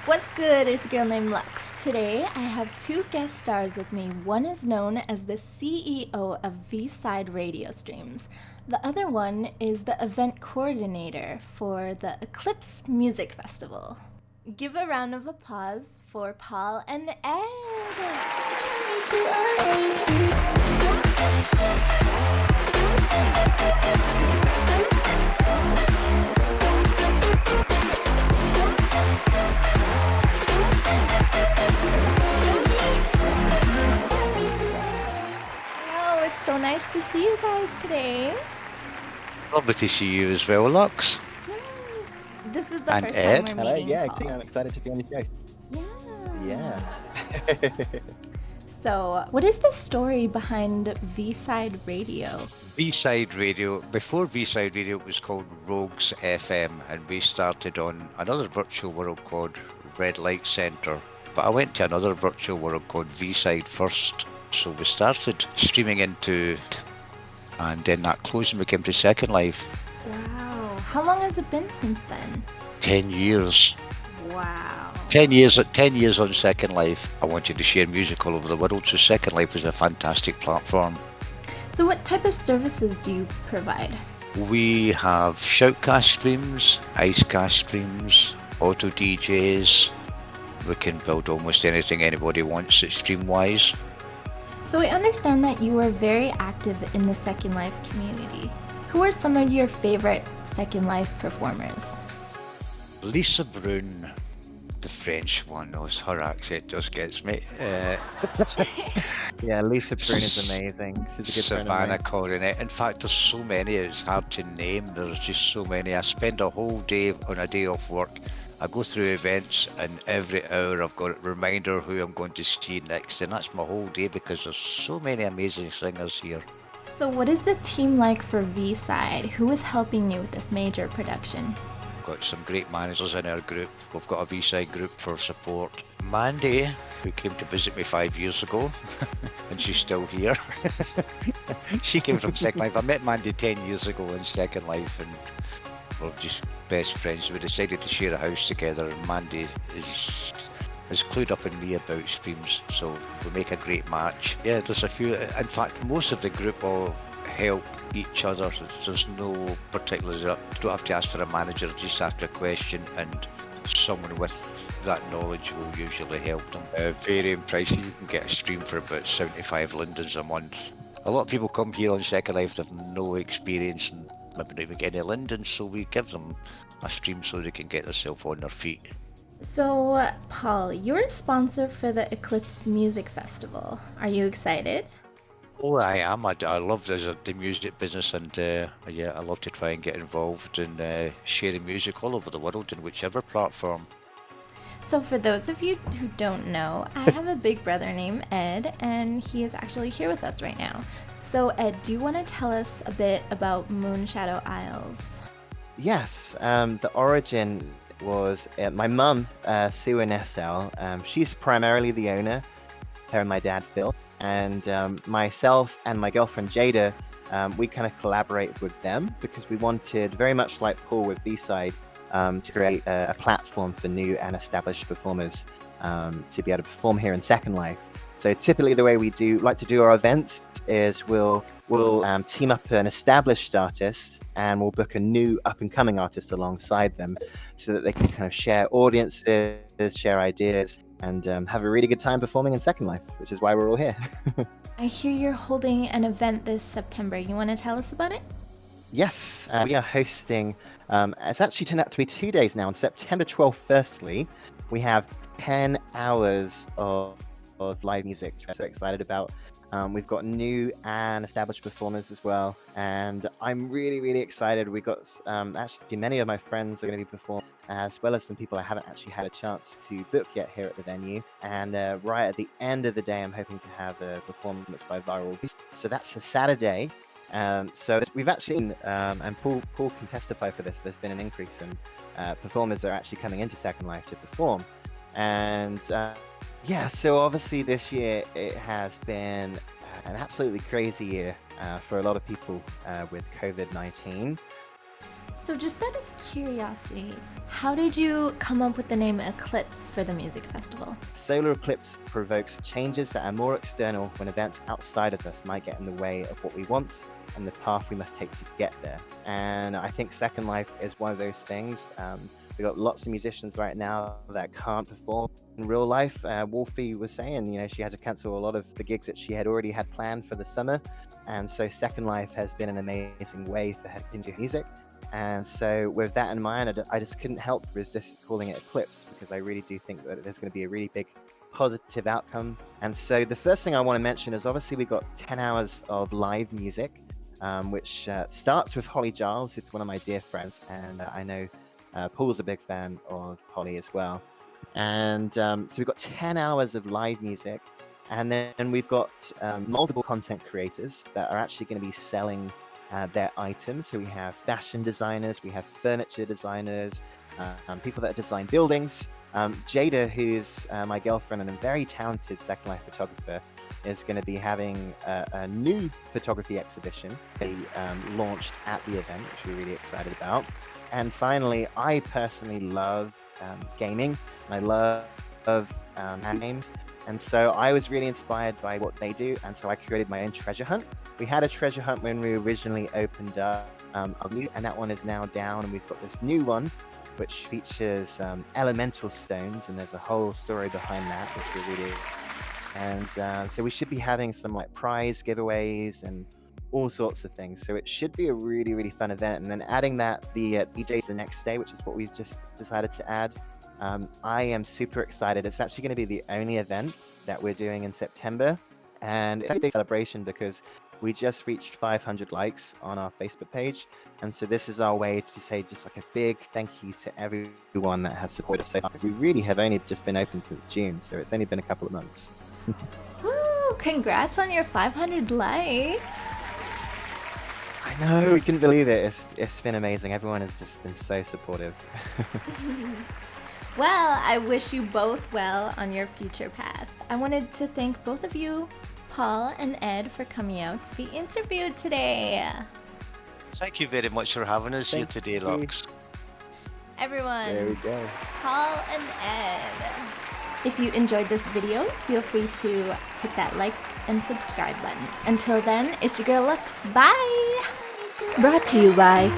What's good? It's a girl named Lux. Today I have two guest stars with me. One is known as the CEO of V-Side Radio Streams. The other one is the event coordinator for the Eclipse Music Festival. Give a round of applause for Paul and Ed. Hello, it's so nice to see you guys today. Lovely to see you as well, Lux. Yes. This is the And first Ed. time we're Hello, meeting, yeah, Paul. I'm excited to be on the show. Yeah. Yeah. So, what is the story behind V-Side Radio? V-Side Radio. Before V-Side Radio, it was called Rogues FM, and we started on another virtual world called Red Light Center. But I went to another virtual world called V-Side first. So we started streaming into, and then that closed and we came to Second Life. Wow. How long has it been since then? 10 years. Wow. 10 years on Second Life. I wanted to share music all over the world, so Second Life was a fantastic platform. So, what type of services do you provide? We have shoutcast streams, icecast streams, auto DJs. We can build almost anything anybody wants at stream-wise. So, I understand that you are very active in the Second Life community. Who are some of your favorite Second Life performers? Lisa Brune, the French one, her accent just gets me. Yeah, Lisa Brune is amazing. She's a good friend of Savannah mine. Coronet. In fact, there's so many, it's hard to name. There's just so many. I spend a whole day on a day off work. I go through events, and every hour I've got a reminder who I'm going to see next, and that's my whole day because there's so many amazing singers here. So, what is the team like for V-Side? Who is helping you with this major production? Got some great managers in our group. We've got a V-Side group for support. Mandy, who came to visit me 5 years ago, and she's still here. She came from Second Life. I met Mandy 10 years ago in Second Life, and we're just best friends. We decided to share a house together, and Mandy is clued up in me about streams, so we make a great match. Yeah, there's a few. In fact, most of the group all help each other. There's no particular. You don't have to ask for a manager. Just ask a question, and someone with that knowledge will usually help them. Varying prices. You can get a stream for about 75 lindens a month. A lot of people come here on Second Life that have no experience and maybe not even get any lindens, so we give them a stream so they can get themselves on their feet. So, Paul, you're a sponsor for the Eclipse Music Festival. Are you excited? Oh, I am. I love the music business, and yeah, I love to try and get involved in sharing music all over the world in whichever platform. So, for those of you who don't know, I have a big brother named Ed, and he is actually here with us right now. So, Ed, do you want to tell us a bit about Moonshadow Isles? Yes, the origin was my mum, Sue and SL. She's primarily the owner, her and my dad, Phil. And myself and my girlfriend, Jada, we kind of collaborated with them because we wanted, very much like Paul with V-Side, to create a platform for new and established performers to be able to perform here in Second Life. So typically the way we like to do our events is we'll team up an established artist and we'll book a new up-and-coming artist alongside them so that they can kind of share audiences, share ideas, and have a really good time performing in Second Life, which is why we're all here. I hear you're holding an event this September. You want to tell us about it? Yes, we are hosting, it's actually turned out to be 2 days now. On September 12th, firstly, we have 10 hours of live music, which I'm so excited about. We've got new and established performers as well, and I'm really, really excited. We got actually many of my friends are going to be performing, as well as some people I haven't actually had a chance to book yet here at the venue. And right at the end of the day, I'm hoping to have a performance by Viral. So that's a Saturday. So we've actually, and Paul can testify for this, there's been an increase in performers that are actually coming into Second Life to perform. And yeah, so obviously this year it has been an absolutely crazy year for a lot of people with COVID-19. So just out of curiosity, how did you come up with the name Eclipse for the music festival? Solar eclipse provokes changes that are more external when events outside of us might get in the way of what we want and the path we must take to get there. And I think Second Life is one of those things. We've got lots of musicians right now that can't perform in real life. Wolfie was saying, she had to cancel a lot of the gigs that she had already had planned for the summer. And so Second Life has been an amazing way for her to do music. And so with that in mind, I just couldn't help resist calling it Eclipse, because I really do think that there's going to be a really big positive outcome. And so the first thing I want to mention is obviously we've got 10 hours of live music, which starts with Holly Giles, who's one of my dear friends. And I know Paul's a big fan of Holly as well. And so we've got 10 hours of live music. And then we've got multiple content creators that are actually going to be selling their items. So we have fashion designers, we have furniture designers, people that design buildings. Jada, who's my girlfriend and a very talented Second Life photographer, is going to be having a new photography exhibition they launched at the event, which we're really excited about. And finally, I personally love gaming, and I love hand names. And so I was really inspired by what they do, and so I created my own treasure hunt. We had a treasure hunt when we originally opened up, and that one is now down, and we've got this new one, which features elemental stones, and there's a whole story behind that, which we're really... And so we should be having some like prize giveaways and all sorts of things. So it should be a really, really fun event. And then adding that, the DJs the next day, which is what we've just decided to add. I am super excited. It's actually going to be the only event that we're doing in September. And it's a big celebration because we just reached 500 likes on our Facebook page. And so this is our way to say just like a big thank you to everyone that has supported us so far, because we really have only just been open since June. So it's only been a couple of months. Woo! Congrats on your 500 likes! I know, we couldn't believe it. It's been amazing. Everyone has just been so supportive. Well, I wish you both well on your future path. I wanted to thank both of you, Paul and Ed, for coming out to be interviewed today. Thank you very much for having us here Thank today, you. Lux. There we Everyone, go. Paul and Ed. If you enjoyed this video, feel free to hit that like and subscribe button. Until then, it's your girl Lux. Bye! Brought to you by